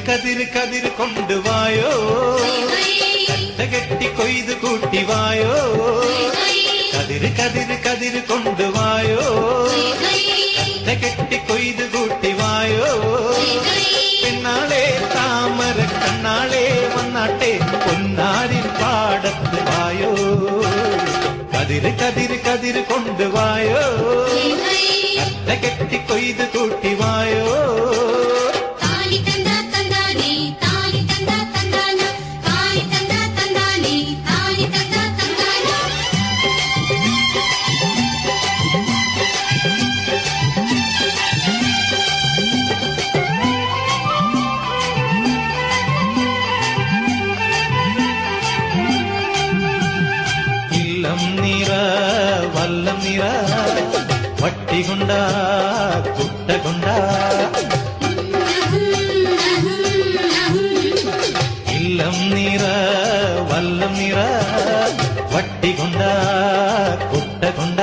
കതിര് കതിര് കൊണ്ടുവായോ, കെട്ടി കൊയ്ത് കൂട്ടിവായോ. കതിര് കതിര് കതിര് കൊണ്ടുവായോ, കെട്ടി കൊയ്ത് കൂട്ടിവായോ. പെണ്ണാളെ താമര കണ്ണാളെ വന്നാട്ടെ പൊന്നാരിൻ പാടത്ത് വായോ. കതിര് കതിര് കതിര് കൊണ്ടുവായോ, കെട്ടി കൊയ്ത് കൂട്ടിവായോ. നീറ വല്ലം നീറ വട്ടികൊണ്ട കുട്ടകൊണ്ട. ഇല്ലം നീറ വല്ലം നീറ വട്ടികൊണ്ട കുട്ടകൊണ്ട.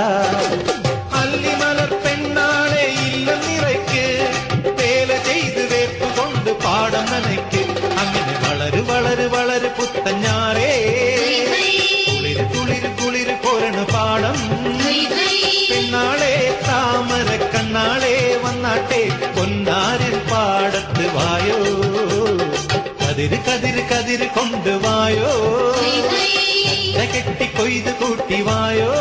അല്ലിമലർ പെണ്ണാളെ ഇല്ലം നിറയ്ക്ക് വേല ചെയ്ത് വേർപ്പുകൊണ്ട് പാടം നനയ്ക്ക്. അങ്ങനെ വളര് വളര് വളര് പുത്തഞ്ഞാറേ കുളിര് കുളിര് പോരണ പാടം. പെണ്ണാളെ താമര കണ്ണാളെ വന്നാട്ടെ പൊന്നാരിൻ പാടത്ത് വായോ. കതിര് കതിര് കതിര് കൊണ്ടുവായോ, കെട്ടി കൊയ്ത് കൂട്ടിവായോ.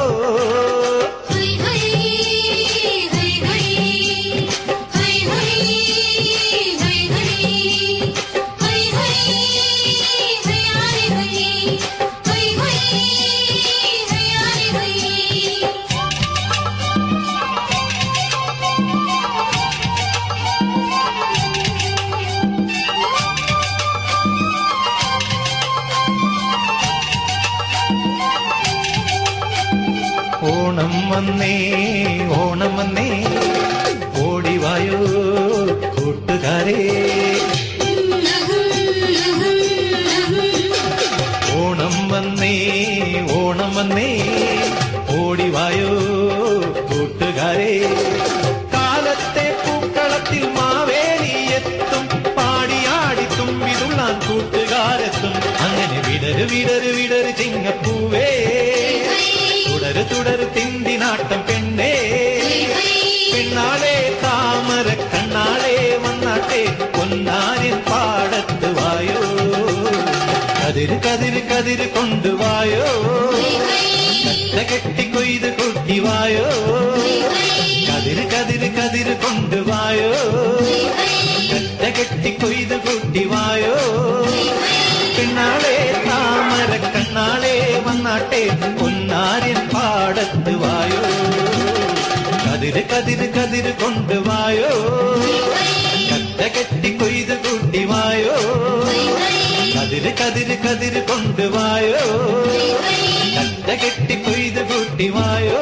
ഓണം വന്നേ ഓണം വന്നേ ഓടിവായോ കൂട്ടുകാരെ. ഓണം വന്നേ ഓണം വന്നേ ഓടിവായോ കൂട്ടുകാരെ. കാലത്തെ പൂക്കളത്തിൽ മാവേലി എത്തും, പാടിയാടി തുമ്പിതുള്ളാൻ കൂട്ടുകാരെത്തും. അങ്ങനെ വിടര് വിടര് വിടര് ചിങ്ങപ്പൂവേ, തുടര് തുടര് തിന്തിനാട്ടം പെണ്ണേ. പെണ്ണാളെ താമര കണ്ണാളെ വന്നാട്ടെ പൊന്നാരിൻ പാടത്ത് വായോ. കതിര് കതിര് കതിര് കൊണ്ടുവായോ, കെട്ടി കൊയ്ത് കൂട്ടിവായോ. കതിര് കതിര് കതിര് കൊണ്ടുവായോ, കെട്ടി കൊയ്ത് കൂട്ടിവായോ. പെണ്ണാളെ താമര കണ്ണാളെ വന്നാട്ടെ പൊന്നാരിൻ പാടത്ത് വായോ. കതിര് കതിര് കതിര് കൊണ്ടുവായോ, കെട്ടി കൊയ്ത് കൂട്ടിവായോ. കതിര് കതിര് കതിര് കൊണ്ടുവായോ, കെട്ടി കൊയ്ത് കൂട്ടിവായോ.